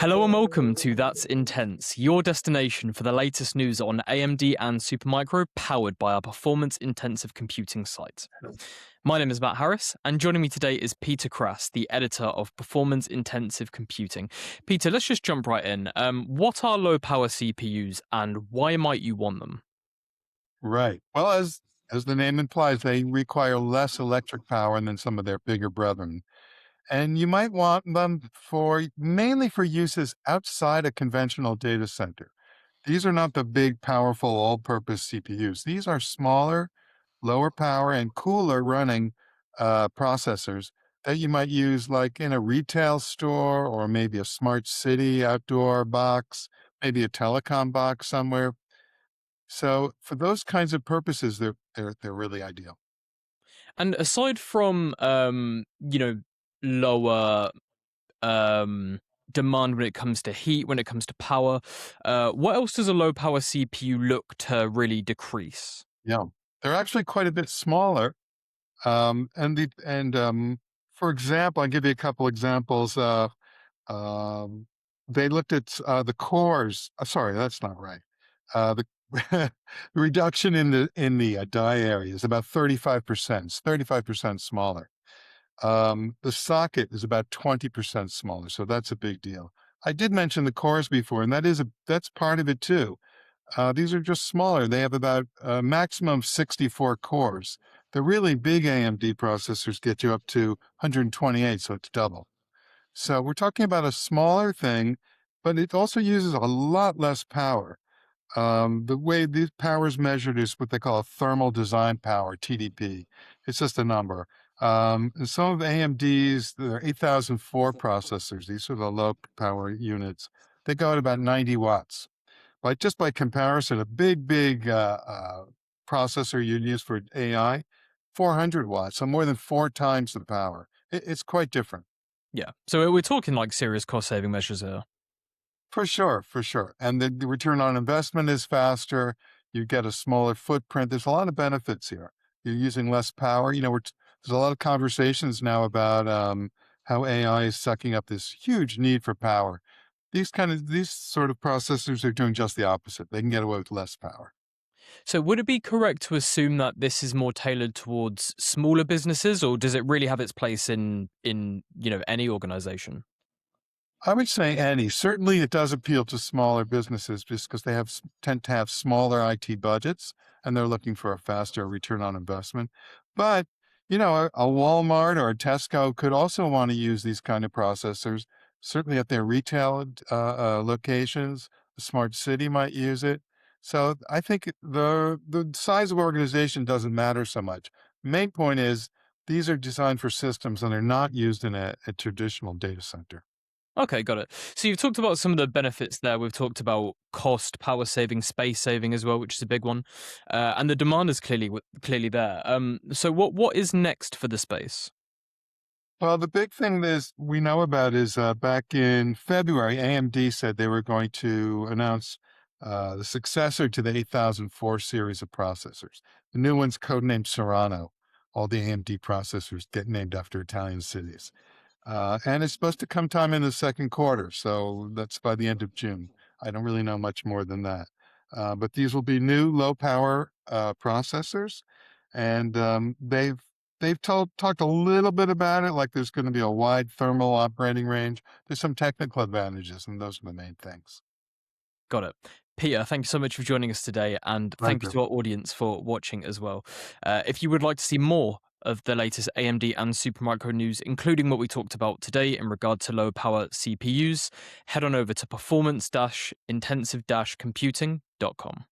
Hello and welcome to That's Intense, your destination for the latest news on AMD and Supermicro, powered by our performance-intensive computing site. My name is Matt Harris, and joining me today is Peter Krass, the editor of Performance-Intensive Computing. Peter, let's just jump right in. What are low-power CPUs, and why might you want them? Right. Well, as the name implies, they require less electric power than some of their bigger brethren. And you might want them for mainly for uses outside a conventional data center. These are not the big, powerful, all-purpose CPUs. These are smaller, lower power, and cooler running processors that you might use like in a retail store or maybe a smart city outdoor box, maybe a telecom box somewhere. So for those kinds of purposes, they're really ideal. And aside from, lower um, demand when it comes to heat, when it comes to power, what else does a low-power CPU look to really decrease? Yeah, they're actually quite a bit smaller. For example, I'll give you a couple examples. Um, they looked at the cores. Sorry, that's not right. The the reduction in the die area is about 35%. It's 35% smaller. The socket is about 20% smaller, so that's a big deal. I did mention the cores before, and that's part of it too. These are just smaller. They have about a maximum of 64 cores. The really big AMD processors get you up to 128, so it's double. So we're talking about a smaller thing, but it also uses a lot less power. The way this power is measured is what they call a thermal design power, TDP. It's just a number. And some of AMD's, the 8004 processors, these are the low power units, they go at about 90 watts. Like just by comparison, a big processor you'd use for AI, 400 watts, so more than 4 times the power. It's quite different. Yeah. So we're talking like serious cost saving measures here. For sure, for sure. And the return on investment is faster. You get a smaller footprint. There's a lot of benefits here. You're using less power. There's a lot of conversations now about how AI is sucking up this huge need for power. These sort of processors are doing just the opposite. They can get away with less power. So would it be correct to assume that this is more tailored towards smaller businesses, or does it really have its place in any organization? I would say any. Certainly, it does appeal to smaller businesses just because they tend to have smaller IT budgets and they're looking for a faster return on investment. But a Walmart or a Tesco could also want to use these kind of processors. Certainly, at their retail locations, a smart city might use it. So I think the size of organization doesn't matter so much. Main point is these are designed for systems and they're not used in a traditional data center. Okay, got it. So you've talked about some of the benefits there. We've talked about cost, power saving, space saving as well, which is a big one, and the demand is clearly there. So what is next for the space? Well, the big thing is we know about is back in February, AMD said they were going to announce the successor to the 8004 series of processors. The new one's codenamed Serrano. All the AMD processors get named after Italian cities. And it's supposed to come time in the second quarter, so that's by the end of June. I don't really know much more than that. But these will be new low power processors, and they've talked a little bit about it, like there's going to be a wide thermal operating range. There's some technical advantages, and those are the main things. Got it. Peter, thank you so much for joining us today, and thank you Pleasure. to our audience for watching as well. If you would like to see more of the latest AMD and Supermicro news, including what we talked about today in regard to low power CPUs, head on over to performance-intensive-computing.com.